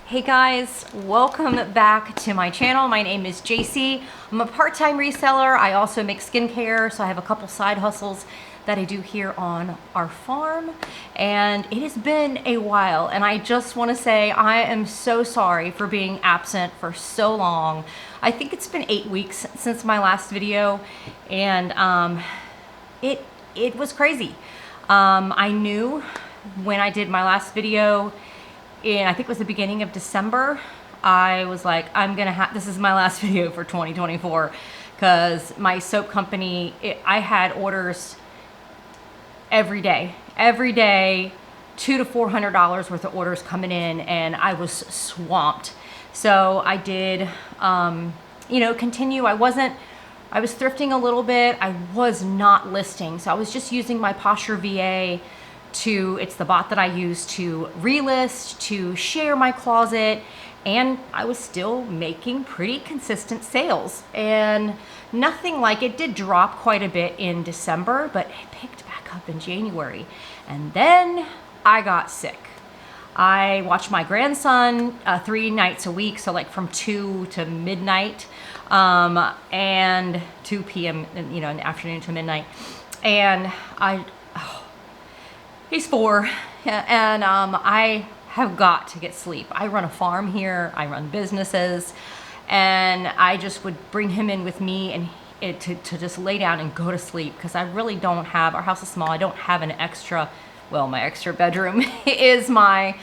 Hey guys, welcome back to my channel. My name is JC. I'm a part-time reseller. I also make skincare, so I have a couple side hustles that I do here on our farm. And it has been a while, and I just want to say I am so sorry for being absent for so long. I think it's been 8 weeks since my last video, and it was crazy. I knew when I did my last video, I think it was the beginning of December, I was like, this is my last video for 2024, because my soap company, I had orders every day, $200 to $400 worth of orders coming in, and I was swamped. So I did, continue. I was thrifting a little bit. I was not listing. So I was just using my Poshmark VA it's the bot that I use to relist, to share my closet, and I was still making pretty consistent sales. And nothing like it did drop quite a bit in December, but it picked back up in January. And then I got sick. I watch my grandson 3 nights a week, so like from 2 to midnight, and 2 p.m. in the afternoon to midnight. And he's 4, and I have got to get sleep. I run a farm here, I run businesses, and I just would bring him in with me and to just lay down and go to sleep, because I really don't have, our house is small, I don't have an extra, my extra bedroom is my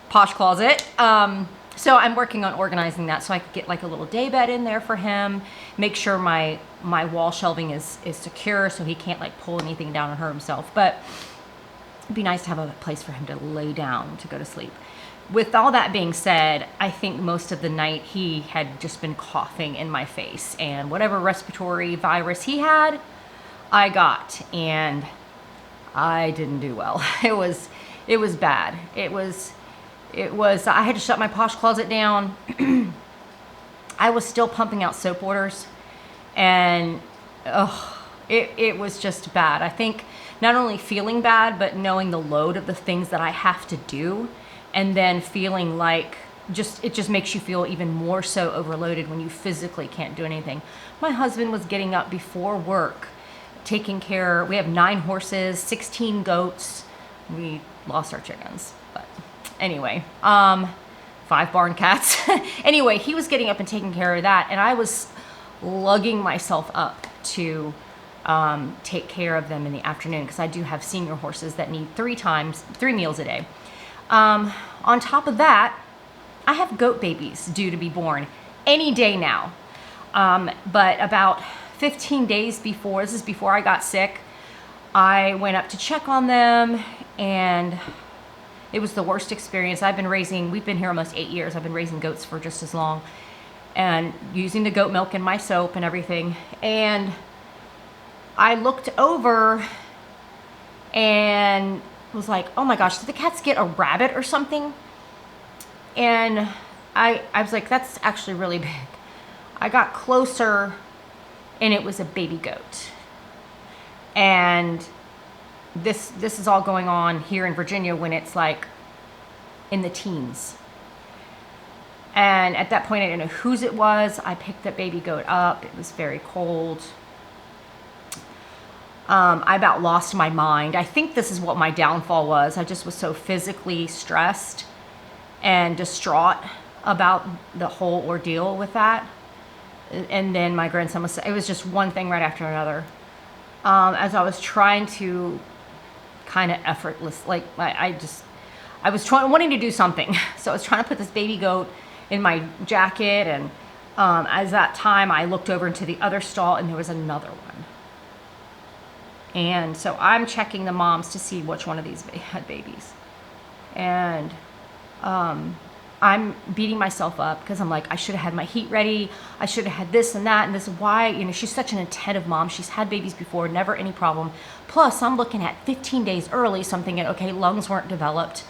posh closet. So I'm working on organizing that so I could get like a little day bed in there for him, make sure my wall shelving is secure so he can't like pull anything down and hurt himself. But it'd be nice to have a place for him to lay down to go to sleep. With all that being said, I think most of the night he had just been coughing in my face, and whatever respiratory virus he had, I got, and I didn't do well. It was bad. It was, I had to shut my posh closet down. I was still pumping out soap orders, and it was just bad. I think not only feeling bad, but knowing the load of the things that I have to do, and then feeling like it just makes you feel even more so overloaded when you physically can't do anything. My husband was getting up before work, taking care. We have 9 horses, 16 goats. We lost our chickens, but anyway, 5 barn cats. Anyway, he was getting up and taking care of that, and I was lugging myself up to take care of them in the afternoon, because I do have senior horses that need 3 meals a day. On top of that, I have goat babies due to be born any day now. But about 15 days before, this is before I got sick, I went up to check on them, and it was the worst experience. We've been here almost 8 years. I've been raising goats for just as long, and using the goat milk in my soap and everything. And I looked over and was like, oh my gosh, did the cats get a rabbit or something? And I was like, that's actually really big. I got closer, and it was a baby goat. And this is all going on here in Virginia when it's like in the teens. And at that point, I didn't know whose it was. I picked that baby goat up. It was very cold. I about lost my mind. I think this is what my downfall was. I just was so physically stressed and distraught about the whole ordeal with that. And then my grandson it was just one thing right after another. As I was trying to kind of effortless, like I was wanting to do something. So I was trying to put this baby goat in my jacket, and as that time I looked over into the other stall, and there was another one. And so I'm checking the moms to see which one of these had babies. And I'm beating myself up, because I'm like, I should have had my heat ready. I should have had this and that. And this is why, she's such an attentive mom. She's had babies before, never any problem. Plus, I'm looking at 15 days early, so I'm thinking, okay, lungs weren't developed.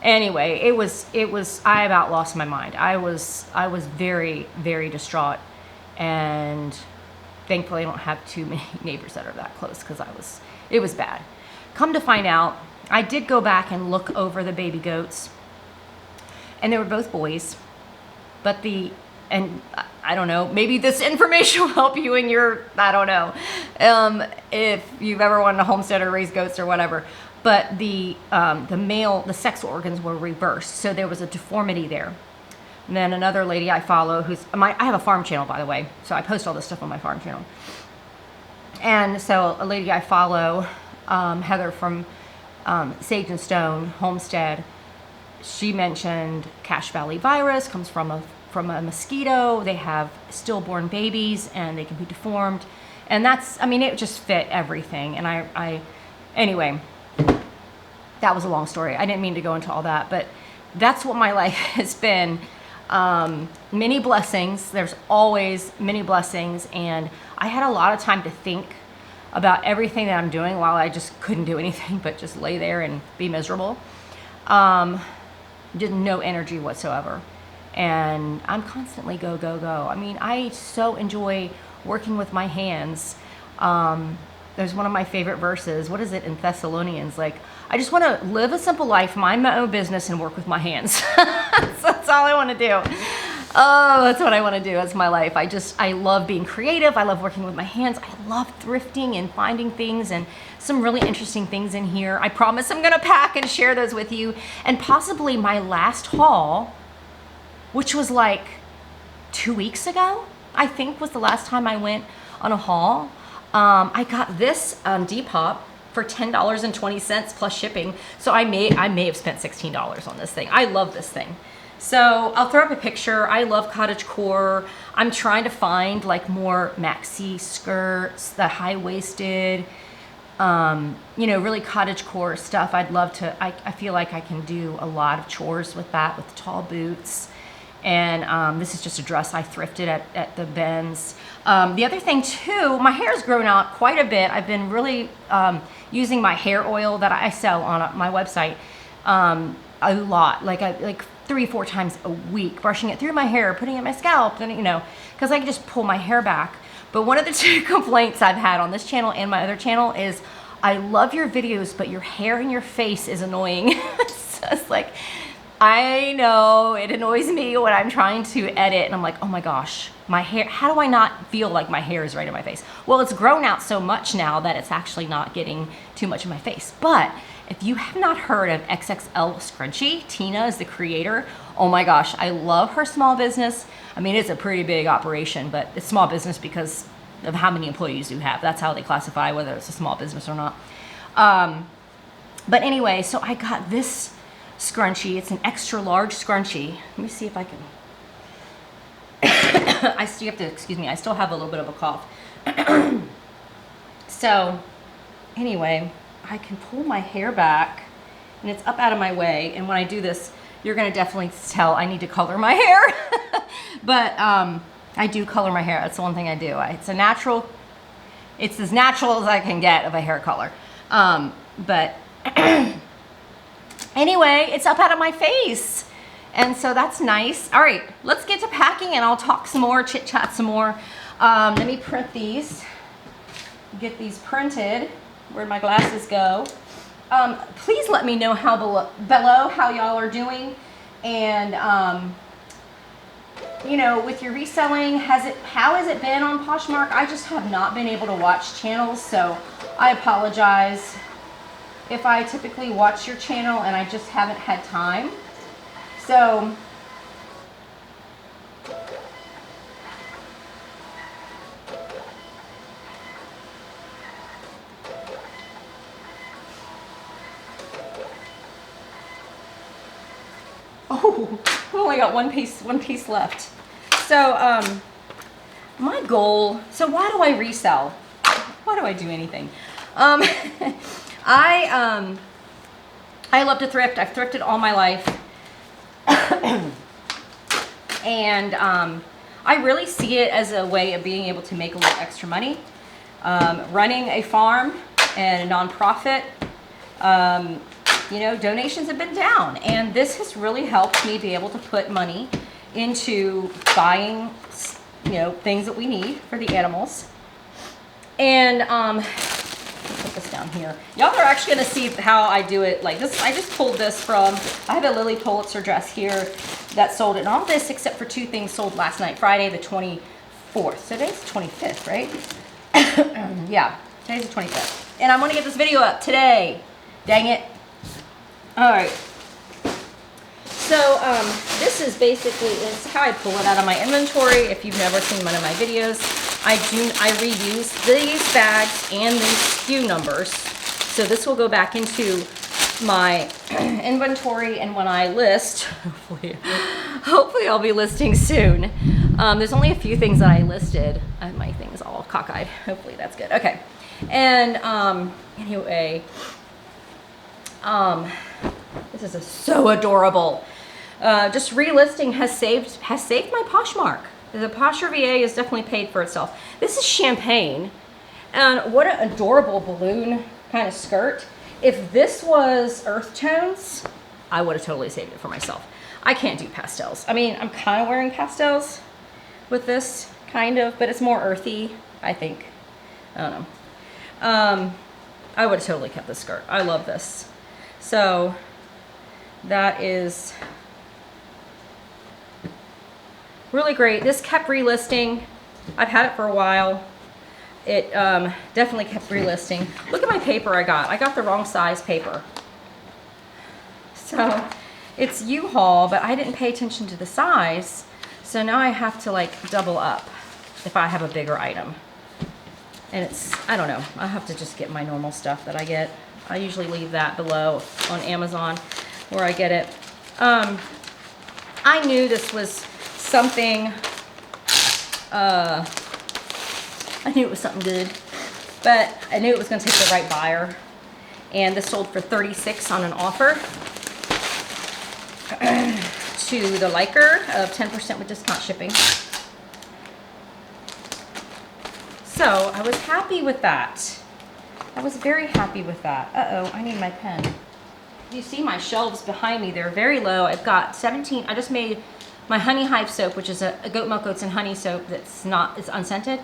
Anyway, I about lost my mind. I was very, very distraught. And thankfully, I don't have too many neighbors that are that close, because it was bad. Come to find out, I did go back and look over the baby goats, and they were both boys. But and I don't know, maybe this information will help you in your, I don't know, if you've ever wanted to homestead or raise goats or whatever. But the the sex organs were reversed, so there was a deformity there. And then another lady I follow, I have a farm channel, by the way, so I post all this stuff on my farm channel. And so a lady I follow, Heather from Sage and Stone Homestead, she mentioned Cache Valley virus comes from a mosquito. They have stillborn babies and they can be deformed. And it just fit everything. And anyway, that was a long story. I didn't mean to go into all that, but that's what my life has been. Many blessings. There's always many blessings. And I had a lot of time to think about everything that I'm doing while I just couldn't do anything but just lay there and be miserable. Didn't no energy whatsoever. And I'm constantly go, go, go. I mean, I so enjoy working with my hands. There's one of my favorite verses. What is it in Thessalonians? Like, I just want to live a simple life, mind my own business, and work with my hands. That's all I want to do. Oh, that's what I want to do. That's my life. I love being creative. I love working with my hands. I love thrifting and finding things and some really interesting things in here. I promise I'm going to pack and share those with you. And possibly my last haul, which was like 2 weeks ago, I think was the last time I went on a haul. I got this on Depop for $10.20 plus shipping. So I may have spent $16 on this thing. I love this thing. So I'll throw up a picture. I love cottagecore. I'm trying to find like more maxi skirts, the high-waisted, really cottagecore stuff. I'd love to, I feel like I can do a lot of chores with that, with tall boots. And this is just a dress I thrifted at the Ben's. The other thing too, my hair's grown out quite a bit. I've been really using my hair oil that I sell on my website a lot, like 3-4 times a week, brushing it through my hair, putting it in my scalp, and because I can just pull my hair back. But one of the two complaints I've had on this channel and my other channel is, I love your videos, but your hair in your face is annoying. It's like, I know it annoys me when I'm trying to edit and I'm like, oh my gosh, my hair, how do I not feel like my hair is right in my face? Well, it's grown out so much now that it's actually not getting too much in my face. But if you have not heard of XXL Scrunchie, Tina is the creator. Oh my gosh, I love her small business. I mean, it's a pretty big operation, but it's small business because of how many employees you have. That's how they classify whether it's a small business or not. But anyway, so I got this scrunchie. It's an extra large scrunchie. Let me see if I can. I still have to, excuse me, I still have a little bit of a cough. So anyway, I can pull my hair back and it's up out of my way. And when I do this, you're going to definitely tell I need to color my hair. But I do color my hair. That's the one thing I do. It's as natural as I can get of a hair color. But anyway, it's up out of my face. And so that's nice. All right, let's get to packing and I'll talk some more, chit chat some more. Let me print these, get these printed. Where'd my glasses go? Please let me know below how y'all are doing. And, with your reselling, how has it been on Poshmark? I just have not been able to watch channels, so I apologize if I typically watch your channel and I just haven't had time. So I've only got one piece left. So my goal, so why do I resell? Why do I do anything? I love to thrift. I've thrifted all my life. And I really see it as a way of being able to make a little extra money. Running a farm and a nonprofit, donations have been down, and this has really helped me be able to put money into buying, things that we need for the animals. And let me put this down. on here. Y'all are actually gonna see how I do it like this. I just pulled this from, I have a Lily Pulitzer dress here that sold, and all this except for 2 things sold last night, Friday the 24th. So today's the 25th, right? Yeah, today's the 25th. And I wanna get this video up today. Dang it. All right. So this is basically, this is how I pull it out of my inventory. If you've never seen one of my videos, I reuse these bags and these SKU numbers. So this will go back into my inventory, and when I list, hopefully I'll be listing soon. There's only a few things that I listed. My thing is all cockeyed. Hopefully that's good. Okay. And anyway, this is so adorable. Just relisting has saved my Poshmark. The Poshmark VA is definitely paid for itself. This is champagne, and what an adorable balloon kind of skirt. If this was earth tones, I would have totally saved it for myself. I can't do pastels. I mean, I'm kind of wearing pastels with this, kind of, but it's more earthy, I think. I don't know. I would have totally kept this skirt. I love this. So that is really great. This kept relisting. I've had it for a while. It definitely kept relisting. Look at my paper I got. I got the wrong size paper. So it's U-Haul, but I didn't pay attention to the size. So now I have to like double up if I have a bigger item. And it's, I don't know. I have to just get my normal stuff that I get. I usually leave that below on Amazon where I get it. I knew this was something, I knew it was something good, but I knew it was gonna take the right buyer. And this sold for $36 on an offer to the liker of 10% with discount shipping. So I was happy with that. I was very happy with that. Uh-oh, I need my pen. You see my shelves behind me, they're very low. I've got 17, I just made my honey hive soap, which is a goat milk, oats, and honey soap that's not, it's unscented.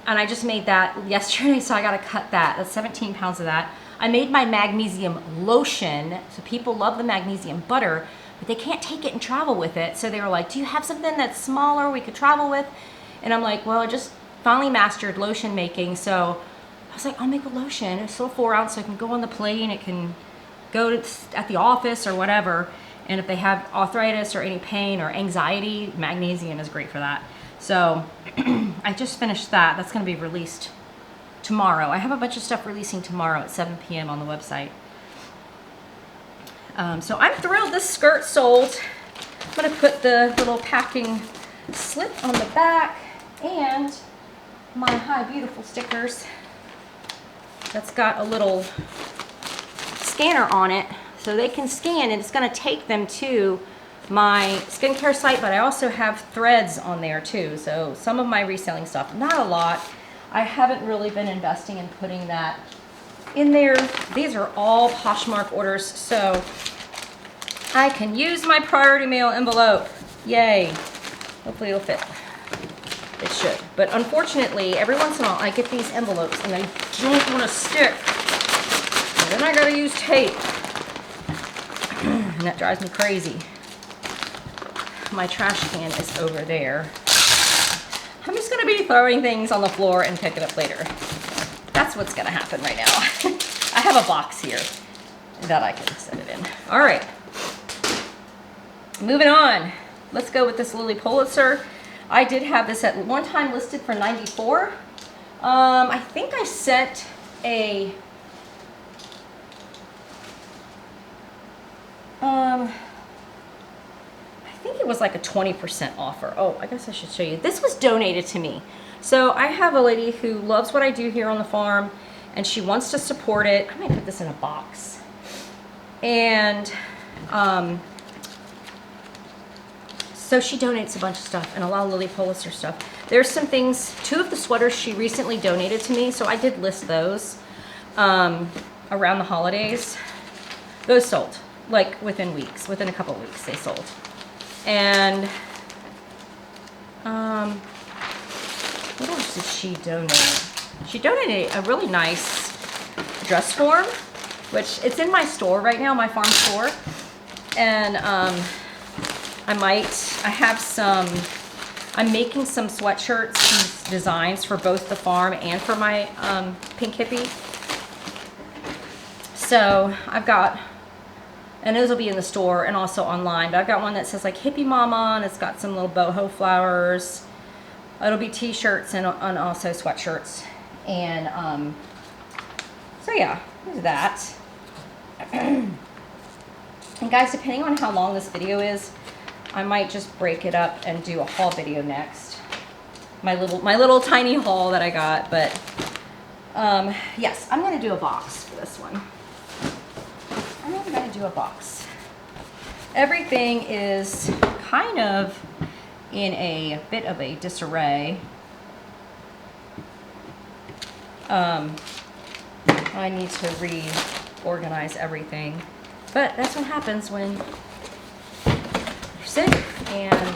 And I just made that yesterday, so I gotta cut that. That's 17 pounds of that. I made my magnesium lotion, so people love the magnesium butter, but they can't take it and travel with it. So they were like, do you have something that's smaller we could travel with? And I'm like, well, I just finally mastered lotion making, so I was like, I'll make a lotion. It's still 4 ounce, so it can go on the plane, it can go to, at the office or whatever. And if they have arthritis or any pain or anxiety, magnesium is great for that. So I just finished that. That's gonna be released tomorrow. I have a bunch of stuff releasing tomorrow at 7 p.m. on the website. So I'm thrilled this skirt sold. I'm gonna put the little packing slip on the back and my Hi Beautiful stickers. That's got a little scanner on it, so they can scan and it's gonna take them to my skincare site, but I also have threads on there too. So some of my reselling stuff, not a lot. I haven't really been investing in putting that in there. These are all Poshmark orders, so I can use my priority mail envelope. Yay. Hopefully it'll fit. It should. But unfortunately, every once in a while I get these envelopes and I don't want to stick. And then I gotta use tape. And that drives me crazy. My trash can is over there. I'm just gonna be throwing things on the floor and pick it up later. That's what's gonna happen right now. I have a box here that I can set it in. All right. Moving on. Let's go with this Lily Pulitzer. I did have this at one time listed for $94. I think I sent a I think it was like a 20% offer. Oh, I guess I should show you. This was donated to me. So I have a lady who loves what I do here on the farm and she wants to support it. I might put this in a box. And so she donates a bunch of stuff and a lot of Lily Pulitzer stuff. There's some things, 2 of the sweaters she recently donated to me, so I did list those around the holidays. Those sold, like within weeks, within a couple of weeks they sold. And what else did she donate? She donated a really nice dress form, which it's in my store right now, my farm store. And I'm making some sweatshirts, some designs for both the farm and for my pink hippie. So I've got, and those will be in the store and also online, but I've got one that says like Hippie Mama, and it's got some little boho flowers. It'll be t-shirts and also sweatshirts. And so yeah, there's that. And guys, depending on how long this video is, I might just break it up and do a haul video next. My little tiny haul that I got, but yes, I'm gonna do a box for this one. I'm gonna do a box. Everything is kind of in a bit of a disarray. I need to reorganize everything, but that's what happens when you're sick and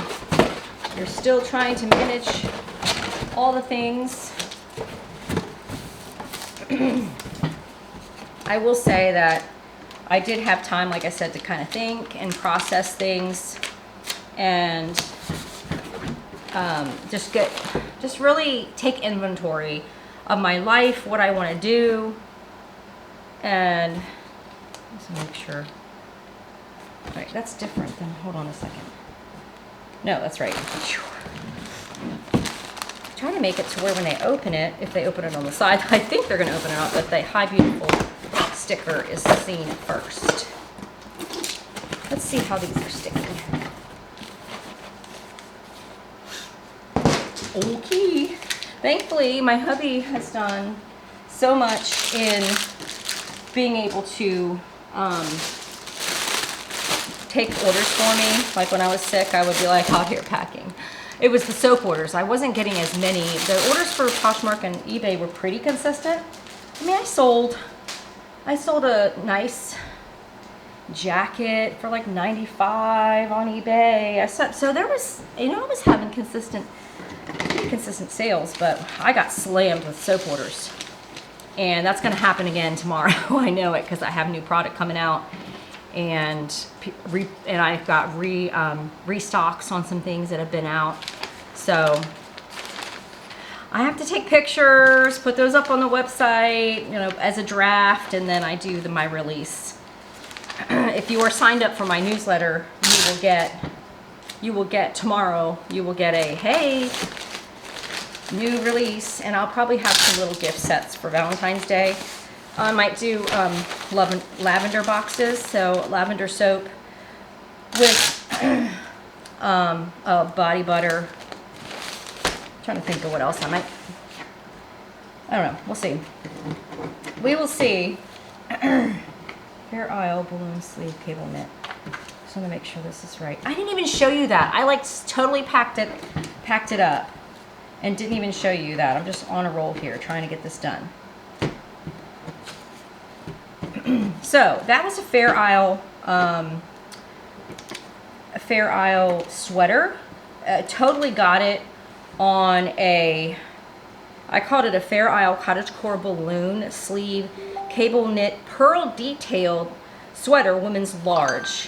you're still trying to manage all the things. I will say that I did have time, like I said, to kind of think and process things and just really take inventory of my life, what I want to do, and let's make sure. All right, that's different than, hold on a second. No, that's right. Trying to make it to where when they open it, if they open it on the side, I think they're going to open it up, but the Hi Beautiful sticker is seen first. Let's see how these are sticking. Okay. Thankfully, my hubby has done so much in being able to take orders for me. Like when I was sick, I would be like out here packing. It was the soap orders. I wasn't getting as many. The orders for Poshmark and eBay were pretty consistent. I mean, I sold a nice jacket for like $95 on eBay. So there was, I was having consistent sales, but I got slammed with soap orders. And that's going to happen again tomorrow. I know it because I have new product coming out, and I've got restocks on some things that have been out. So I have to take pictures, put those up on the website, as a draft, and then I do my release. If you are signed up for my newsletter, you will get tomorrow. You will get a hey. New release, and I'll probably have some little gift sets for Valentine's Day. I might do lavender boxes, so lavender soap with body butter. I'm trying to think of what else I might. I don't know. We'll see. We will see. Fair Isle balloon sleeve cable knit. Just want to make sure this is right. I didn't even show you that. I totally packed it up. And didn't even show you that. I'm just on a roll here trying to get this done. So that was a Fair Isle sweater. Totally got it on I called it a Fair Isle cottagecore balloon sleeve cable knit pearl detailed sweater, women's large.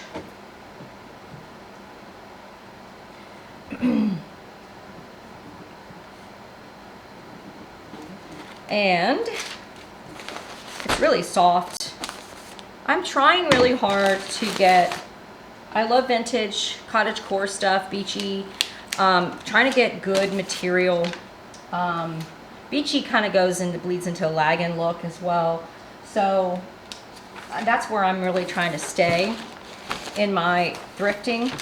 And it's really soft. I'm trying really hard to get, I love vintage cottagecore stuff, beachy, trying to get good material. Beachy kind of bleeds into a lagging look as well. So that's where I'm really trying to stay in my thrifting,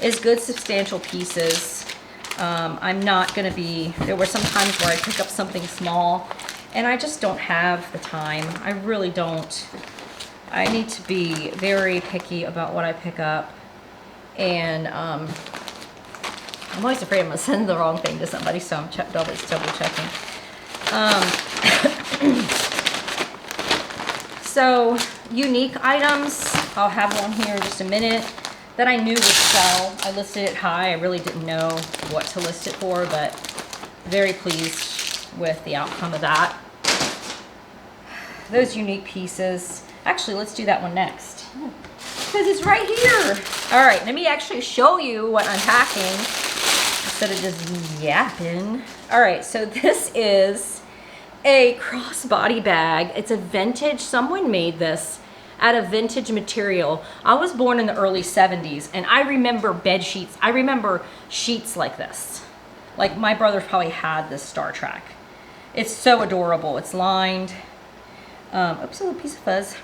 is good substantial pieces. I'm not going to be, there were some times where I pick up something small and I just don't have the time. I really don't. I need to be very picky about what I pick up. And I'm always afraid I'm going to send the wrong thing to somebody, so I'm double checking. So unique items, I'll have one here in just a minute, that I knew would sell. I listed it high. I really didn't know what to list it for, but very pleased with the outcome of that. those unique pieces. Actually, let's do that one next because it's right here. All right, let me actually show you what I'm packing instead of just yapping. All right, so this is a crossbody bag. It's a vintage, someone made this out of vintage material. I was born in the early 70s and I remember bed sheets. I remember sheets like this. Like my brother probably had this Star Trek. It's so adorable. It's lined. Oops, a little piece of fuzz.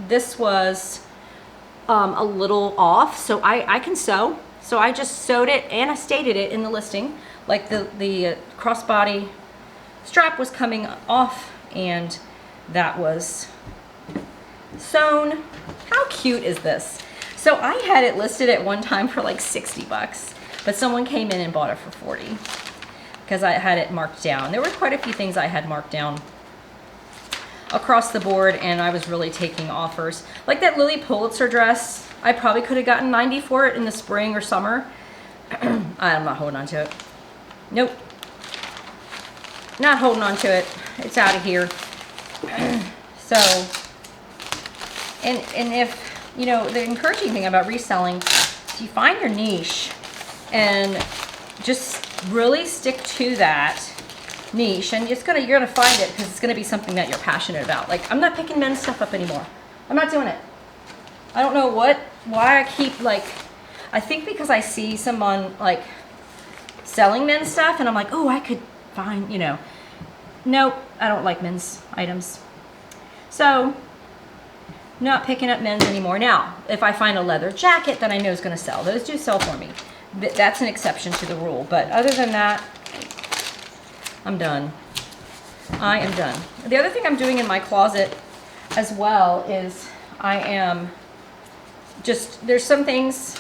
This was a little off, so I can sew. So I just sewed it and I stated it in the listing. Like the crossbody strap was coming off and that was sewn. How cute is this? So I had it listed at one time for like 60 bucks, but someone came in and bought it for 40 because I had it marked down. There were quite a few things I had marked down across the board and I was really taking offers. Like that Lily Pulitzer dress, I probably could have gotten 90 for it in the spring or summer. I'm not holding on to it. Nope. Not holding on to it. It's out of here. So, and if, you know, the encouraging thing about reselling is you find your niche and just really stick to that niche, and you're gonna find it because it's gonna be something that you're passionate about. Like, I'm not picking men's stuff up anymore. I'm not doing it. I don't know why I keep, like, I think because I see someone like selling men's stuff and I'm like, oh, I could find, you know. Nope, I don't like men's items. So, not picking up men's anymore. Now, if I find a leather jacket that I know is gonna sell, those do sell for me. That's an exception to the rule. But other than that, I'm done. I am done. The other thing I'm doing in my closet as well is I am just, there's some things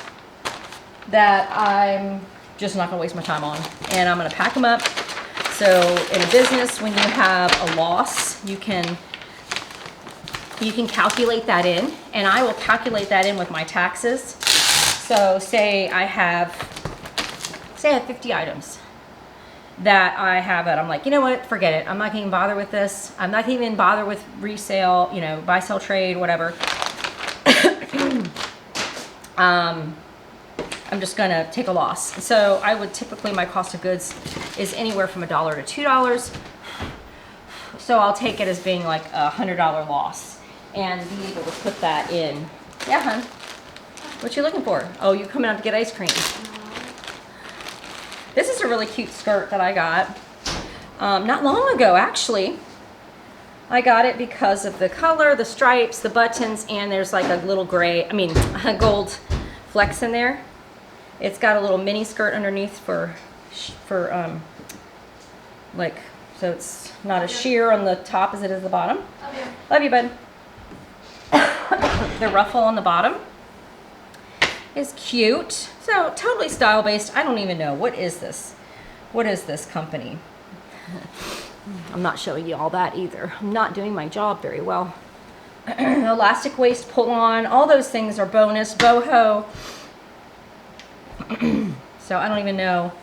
that I'm just not gonna waste my time on, and I'm gonna pack them up. So in a business, when you have a loss, you can calculate that in, and I will calculate that in with my taxes. So say I have 50 items that I have it. I'm like, you know what, forget it. I'm not gonna even bother with this. I'm not gonna even bother with resale, you know, buy, sell, trade, whatever. I'm just gonna take a loss. So I would typically, my cost of goods is anywhere from $1 to $2. So I'll take it as being like a $100 loss and be able to put that in. Yeah, hun. What you looking for? Oh, you coming out to get ice cream. This is a really cute skirt that I got not long ago, actually. I got it because of the color, the stripes, the buttons, and there's like a little a gold flex in there. It's got a little mini skirt underneath for like, so it's not as sheer on the top as it is the bottom. Okay. Love you, bud. The ruffle on the bottom is cute. So totally style based. I don't even know. What is this? What is this company? I'm not showing you all that either. I'm not doing my job very well. Elastic waist pull on. All those things are bonus. Boho. So I don't even know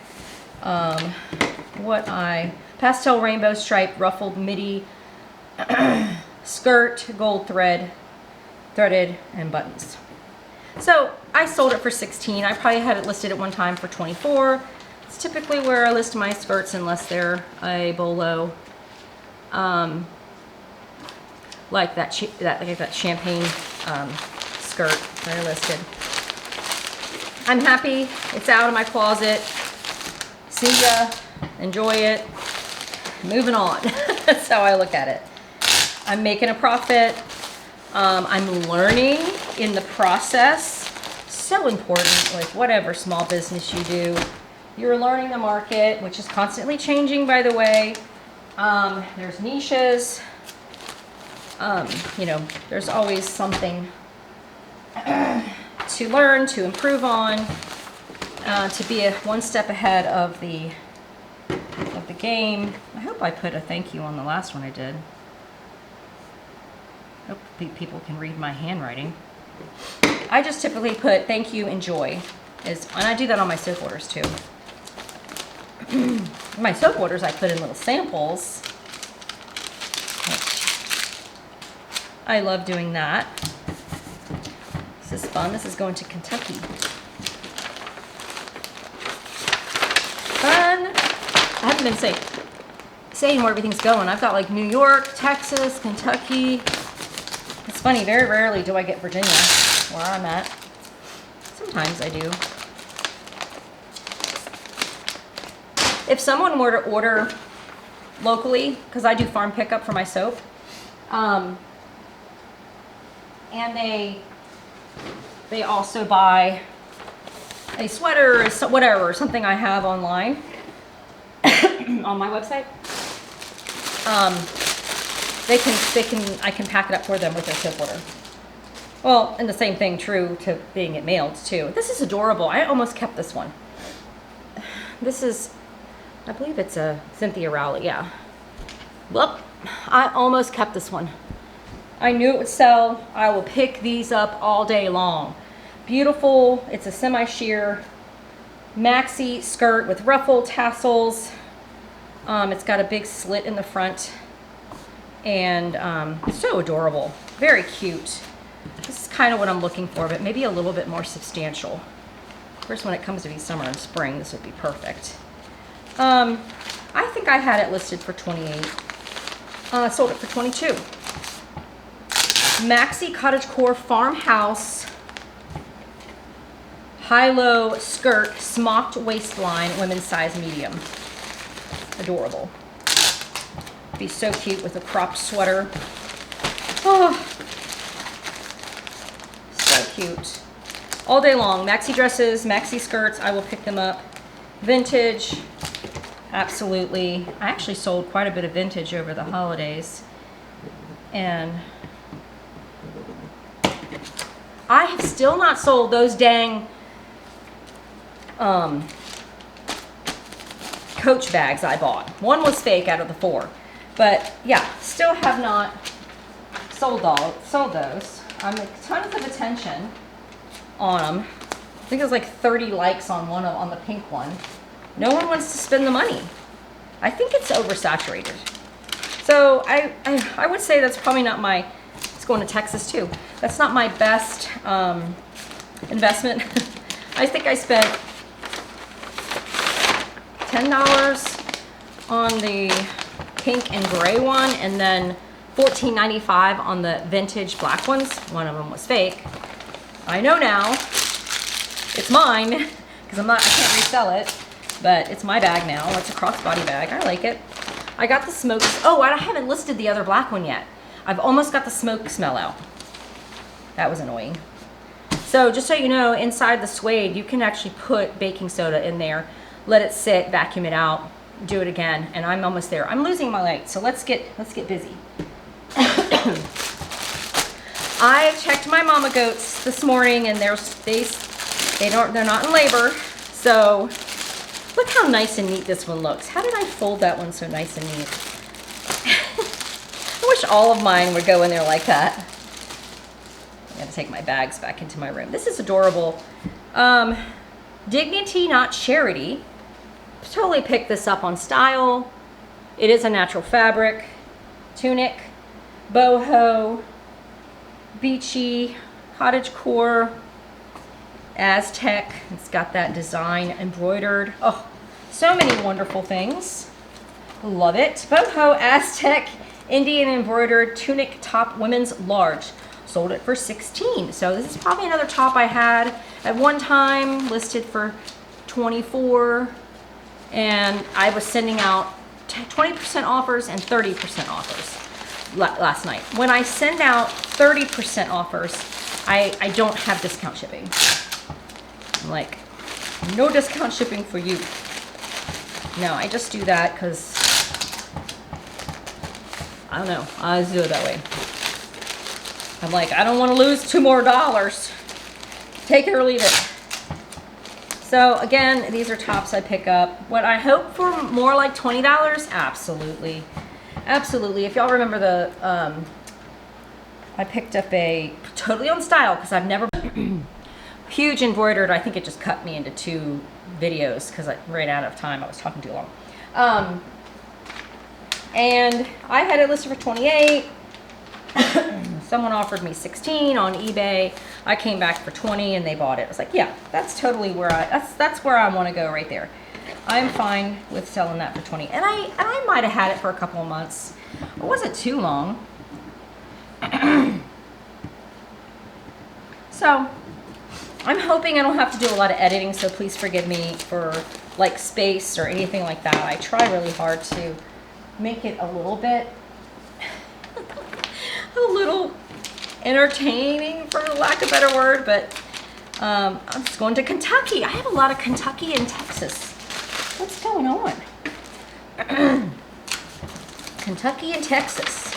pastel rainbow stripe ruffled midi skirt, gold threaded, and buttons. So I sold it for $16. I probably had it listed at one time for $24. It's typically where I list my skirts unless they're a bolo, like that champagne skirt that I listed. I'm happy. It's out of my closet. See ya. Enjoy it. Moving on. That's how I look at it. I'm making a profit. I'm learning in the process. So important with whatever small business you do. You're learning the market, which is constantly changing, by the way. There's niches. You know, there's always something to learn, to improve on, to be one step ahead of the game. I hope I put a thank you on the last one I did. Hope people can read my handwriting. I just typically put thank you, enjoy, and I do that on my soap orders too. My soap orders I put in little samples. I love doing that. This is fun. This is going to Kentucky. Fun. I haven't been saying where everything's going. I've got like New York, Texas, Kentucky. It's funny, very rarely do I get Virginia, where I'm at. Sometimes I do. If someone were to order locally, because I do farm pickup for my soap, and they also buy a sweater or whatever, something I have online on my website, I can pack it up for them with their soap order. Well, and the same thing true to being it mailed too. This is adorable. I almost kept this one. This is, I believe it's a Cynthia Rowley, yeah. Well, I almost kept this one. I knew it would sell. I will pick these up all day long. Beautiful. It's a semi-sheer maxi skirt with ruffle tassels. It's got a big slit in the front. And so adorable. Very cute. This is kind of what I'm looking for, but maybe a little bit more substantial. Of course, when it comes to be summer and spring, this would be perfect. I think I had it listed for $28. Sold it for $22. Maxi Cottagecore Farmhouse high-low skirt, smocked waistline, women's size medium. Adorable. Be so cute with a cropped sweater. Oh, so cute. All day long. Maxi dresses, maxi skirts. I will pick them up. Vintage. Absolutely. I actually sold quite a bit of vintage over the holidays. And I have still not sold those dang Coach bags I bought. One was fake out of the 4. But yeah, still have not sold those. I'm like tons of attention on them. I think it was like 30 likes on on the pink one. No one wants to spend the money. I think it's oversaturated. So I would say that's probably not my, it's going to Texas too. That's not my best investment. I think I spent $10 on the pink and gray one, and then $14.95 on the vintage black ones. One of them was fake. I know now it's mine because I can't resell it, but it's my bag now. It's a crossbody bag. I like it. I got the smoke. Oh, I haven't listed the other black one yet. I've almost got the smoke smell out. That was annoying. So just so you know, inside the suede, you can actually put baking soda in there, let it sit, vacuum it out, do it again, and I'm almost there. I'm losing my light, so let's get busy. I checked my mama goats this morning, and they're not in labor. So look how nice and neat this one looks. How did I fold that one so nice and neat? I wish all of mine would go in there like that. I gotta take my bags back into my room. This is adorable. Dignity, not charity. Totally picked this up on Style. It is a natural fabric. Tunic, boho, beachy, cottagecore, Aztec. It's got that design embroidered. Oh, so many wonderful things. Love it. Boho, Aztec, Indian embroidered tunic top, women's large. Sold it for $16. So this is probably another top I had at one time, listed for $24. And I was sending out 20% offers and 30% offers last night. When I send out 30% offers, I don't have discount shipping. I'm like, no discount shipping for you. No, I just do that because, I don't know, I just do it that way. I'm like, I don't want to lose $2 more. Take it or leave it. So again, these are tops I pick up. What I hope for more like $20? Absolutely. Absolutely. If y'all remember the, I picked up a totally on Style because I've never, huge embroidered. I think it just cut me into 2 videos because I ran out of time. I was talking too long. And I had it listed for $28. Someone offered me 16 on eBay. I came back for 20 and they bought it. I was like, yeah, that's totally where that's where I want to go right there. I'm fine with selling that for 20. And I might have had it for a couple of months. It wasn't too long. So I'm hoping I don't have to do a lot of editing, so please forgive me for like space or anything like that. I try really hard to make it a little bit a little entertaining, for lack of a better word, but I'm just going to Kentucky. I have a lot of Kentucky and Texas. What's going on? Kentucky and Texas.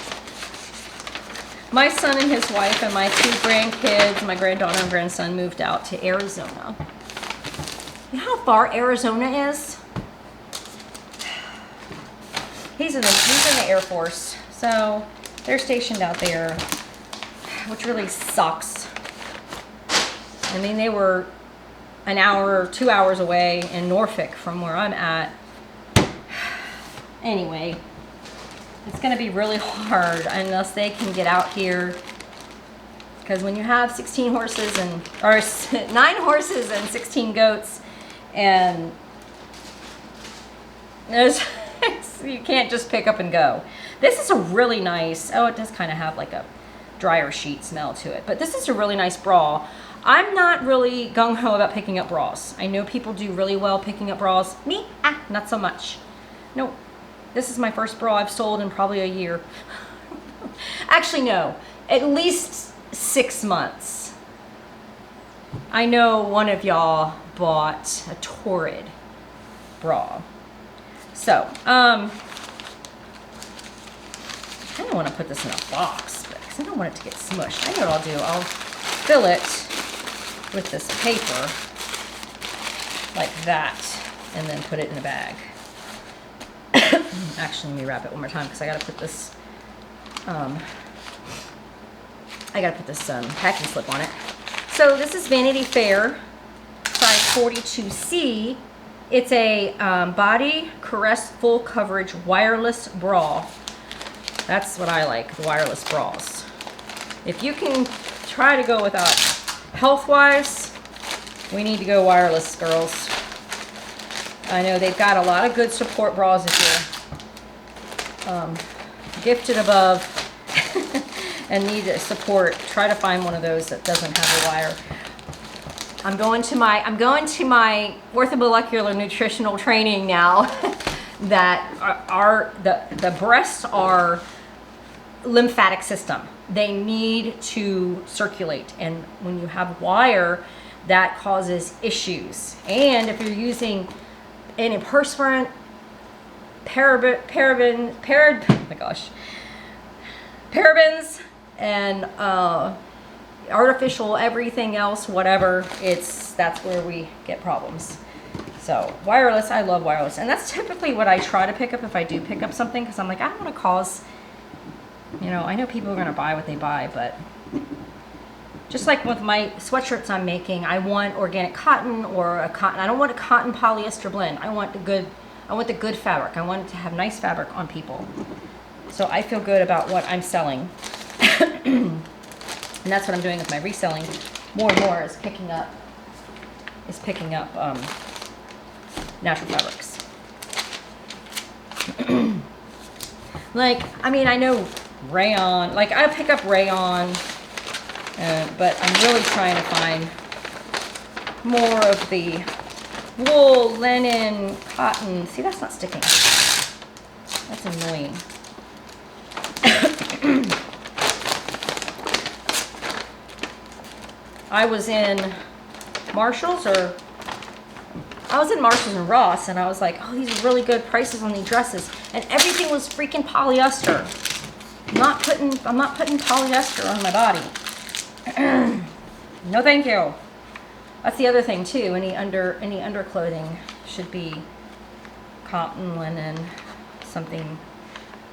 My son and his wife and my 2 grandkids, my granddaughter and grandson, moved out to Arizona. You know how far Arizona is? He's in the Air Force, so they're stationed out there, which really sucks. I mean, they were an hour, 2 hours away in Norfolk from where I'm at. Anyway, it's going to be really hard unless they can get out here, because when you have 16 horses and or 9 horses and 16 goats, and there's you can't just pick up and go. This is a really nice, oh, it does kind of have like a dryer sheet smell to it, but this is a really nice bra. I'm not really gung-ho about picking up bras. I know people do really well picking up bras. Me, not so much. No, this is my first bra I've sold in probably a year. Actually, no, at least 6 months. I know one of y'all bought a Torrid bra. So, I don't want to put this in a box, because I don't want it to get smushed. I know what I'll do. I'll fill it with this paper like that, and then put it in a bag. Actually, let me wrap it one more time, because I gotta put this packing slip on it. So this is Vanity Fair, size 42C. It's a body caress full coverage wireless bra. That's what I like, the wireless bras. If you can try to go without health-wise, we need to go wireless, girls. I know they've got a lot of good support bras if you're gifted above and need support. Try to find one of those that doesn't have a wire. I'm going to my orthomolecular nutritional training now. That the breasts are lymphatic system. They need to circulate, and when you have wire, that causes issues. And if you're using antiperspirant, parabens, and artificial everything else, whatever, that's where we get problems. So wireless, I love wireless, and that's typically what I try to pick up if I do pick up something, because I'm like, I don't want to cause, I know people are going to buy what they buy, but just like with my sweatshirts I'm making, I want organic cotton or a cotton. I don't want a cotton polyester blend. I want the good fabric. I want it to have nice fabric on people. So I feel good about what I'm selling. And that's what I'm doing with my reselling. More and more is picking up natural fabrics. I know rayon, I pick up rayon, but I'm really trying to find more of the wool, linen, cotton. See, that's not sticking. That's annoying. I was in Marshalls and Ross, and I was like, oh, these are really good prices on these dresses, and everything was freaking polyester. I'm not putting polyester on my body. No, thank you. That's the other thing too. Any underclothing should be cotton, linen, something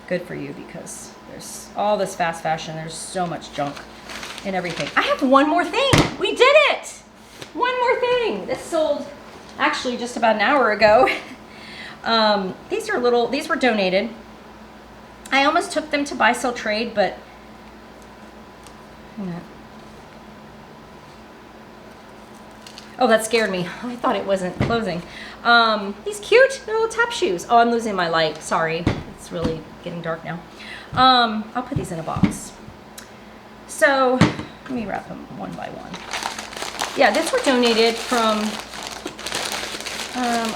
good for you, because there's all this fast fashion. There's so much junk in everything. I have one more thing. We did it. One more thing. This sold actually just about an hour ago. These were donated. I almost took them to buy, sell, trade, but Wait a minute. Oh, that scared me. I thought it wasn't closing. These cute little tap shoes. Oh, I'm losing my light. Sorry. It's really getting dark now. I'll put these in a box. So, let me wrap them one by one. Yeah, these were donated from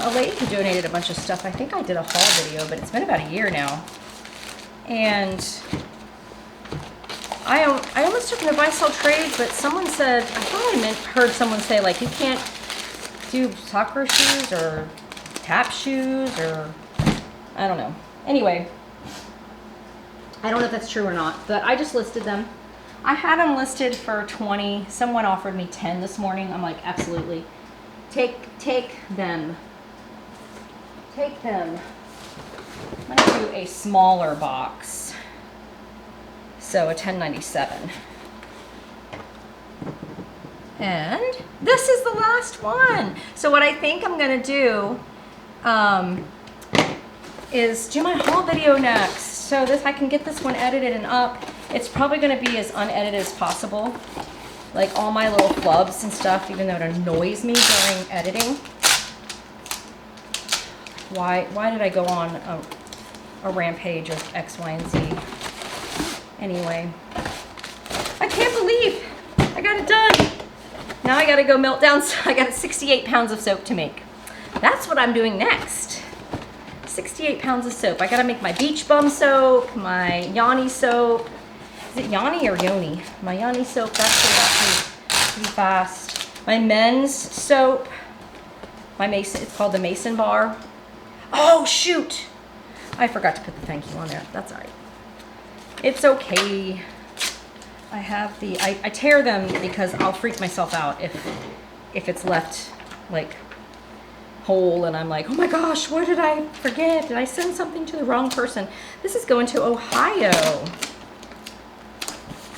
a lady who donated a bunch of stuff. I think I did a haul video, but it's been about a year now. And I almost took an buy sell trade, but someone said, I thought I heard someone say, like, you can't do soccer shoes or tap shoes or I don't know. Anyway, I don't know if that's true or not, but I just listed them. I had them listed for 20. Someone offered me 10 this morning. I'm like, absolutely. Take them. Take them. I'm gonna do a smaller box. So a 10.97. And this is the last one. So what I think I'm gonna do is do my haul video next. So this, I can get this one edited and up. It's probably gonna be as unedited as possible. Like all my little flubs and stuff, even though it annoys me during editing. Why did I go on a rampage of X, Y, and Z? Anyway, I can't believe I got it done. Now I gotta go melt down, I got 68 pounds of soap to make. That's what I'm doing next. 68 pounds of soap. I gotta make my beach bum soap, my Yanni soap. Is it Yanni or Yoni? My Yanni soap, that's pretty fast. My men's soap, my Mason, it's called the Mason bar. Oh shoot, I forgot to put the thank you on there. That's all right. It's okay. I have the, I tear them because I'll freak myself out if it's left like whole and I'm like, oh my gosh, what did I forget? Did I send something to the wrong person? This is going to Ohio.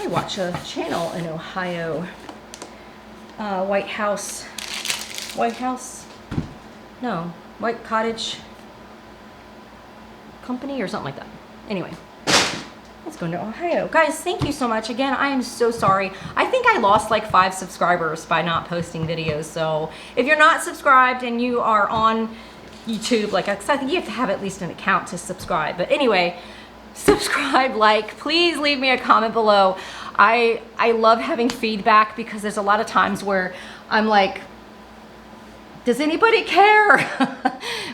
I watch a channel in Ohio. White House, no, White Cottage Company or something like that. Anyway. It's going to Ohio. Guys, thank you so much. Again, I am so sorry. I think I lost like 5 subscribers by not posting videos. So if you're not subscribed and you are on YouTube, like I think you have to have at least an account to subscribe. But anyway, subscribe, like, please leave me a comment below. I love having feedback because there's a lot of times where I'm like, does anybody care?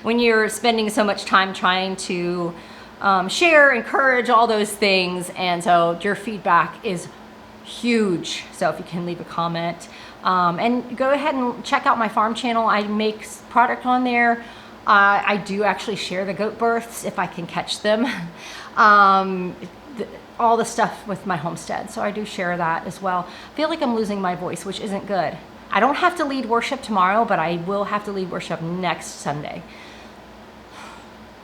When you're spending so much time trying to share, encourage, all those things, and so your feedback is huge. So if you can leave a comment, and go ahead and check out my farm channel. I make product on there. I do actually share the goat births if I can catch them. All the stuff with my homestead, so I do share that as well. I feel like I'm losing my voice, which isn't good. I don't have to lead worship tomorrow, but I will have to lead worship next Sunday.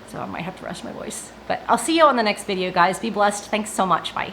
So I might have to rush my voice. But I'll see you on the next video, guys. Be blessed. Thanks so much. Bye.